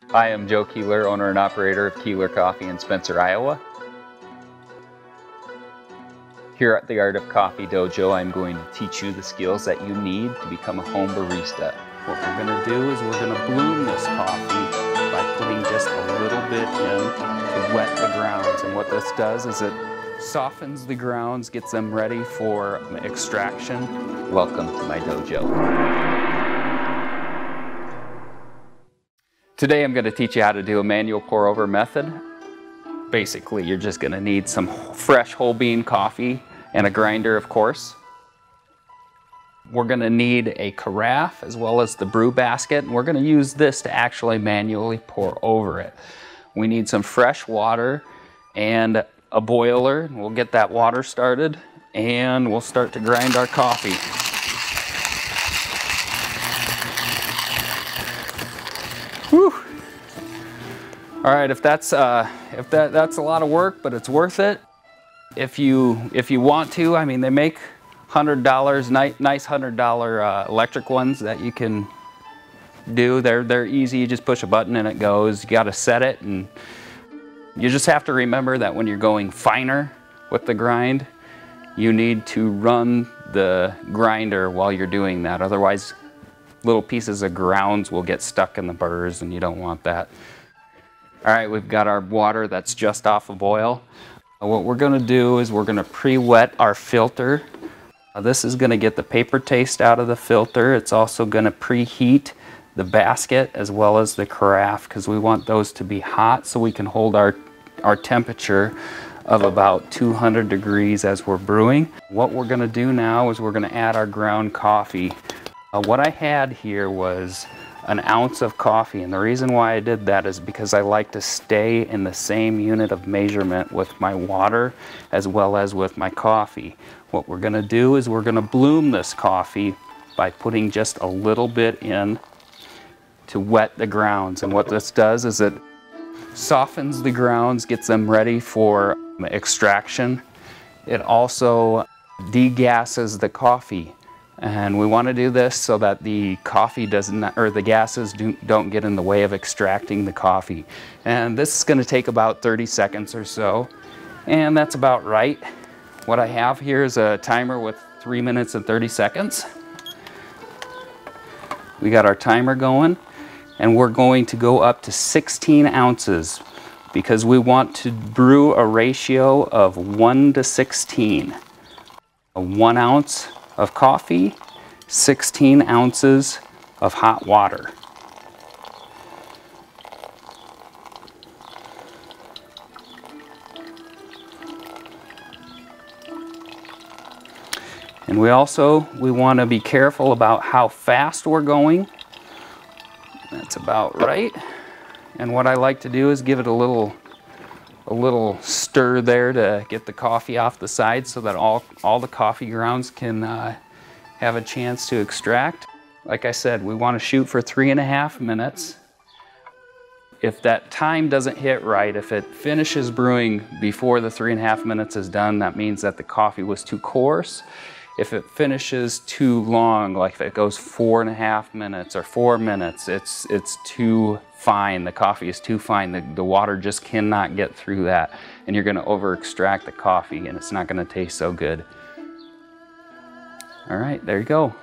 Hi, I'm Joe Keeler, owner and operator of Keeler Coffee in Spencer, Iowa. Here at the Art of Coffee Dojo, I'm going to teach you the skills that you need to become a home barista. What we're going to do is we're going to bloom this coffee by putting just a little bit in to wet the grounds. And what this does is it softens the grounds, gets them ready for extraction. Welcome to my dojo. Today I'm going to teach you how to do a manual pour over method. Basically, you're just going to need some fresh whole bean coffee and a grinder, of course. We're going to need a carafe as well as the brew basket, and we're going to use this to actually manually pour over it. We need some fresh water and a boiler. We'll get that water started and we'll start to grind our coffee. Whew. All right, if that's a lot of work, but it's worth it. If you want to, I mean, they make $100, nice $100 electric ones that you can do. They're easy. You just push a button and it goes. You got to set it, and you just have to remember that when you're going finer with the grind, you need to run the grinder while you're doing that. Otherwise, little pieces of grounds will get stuck in the burrs, and you don't want that. All right, we've got our water that's just off a boil. What we're going to do is we're going to pre-wet our filter. This is going to get the paper taste out of the filter. It's also going to preheat the basket as well as the carafe, because we want those to be hot so we can hold our temperature of about 200 degrees as we're brewing. What we're going to do now is we're going to add our ground coffee. What I had here was an ounce of coffee, and the reason why I did that is because I like to stay in the same unit of measurement with my water as well as with my coffee. What we're going to do is we're going to bloom this coffee by putting just a little bit in to wet the grounds, and what this does is it softens the grounds, gets them ready for extraction. It also degasses the coffee. And we want to do this so that the coffee doesn't, or the gases don't get in the way of extracting the coffee. And this is going to take about 30 seconds or so. And that's about right. What I have here is a timer with 3 minutes and 30 seconds. We got our timer going, and we're going to go up to 16 ounces because we want to brew a ratio of 1 to 16. 1 ounce of coffee, 16 ounces of hot water. And we want to be careful about how fast we're going. That's about right. And what I like to do is give it a little stir there to get the coffee off the side so that all the coffee grounds can have a chance to extract. Like I said, we want to shoot for 3.5 minutes. If that time doesn't hit right, if it finishes brewing before the 3.5 minutes is done, that means that the coffee was too coarse. If it finishes too long, like if it goes 4.5 minutes or 4 minutes, it's too fine. The coffee is too fine. The water just cannot get through that, and you're going to over extract the coffee, and it's not going to taste so good. All right, there you go.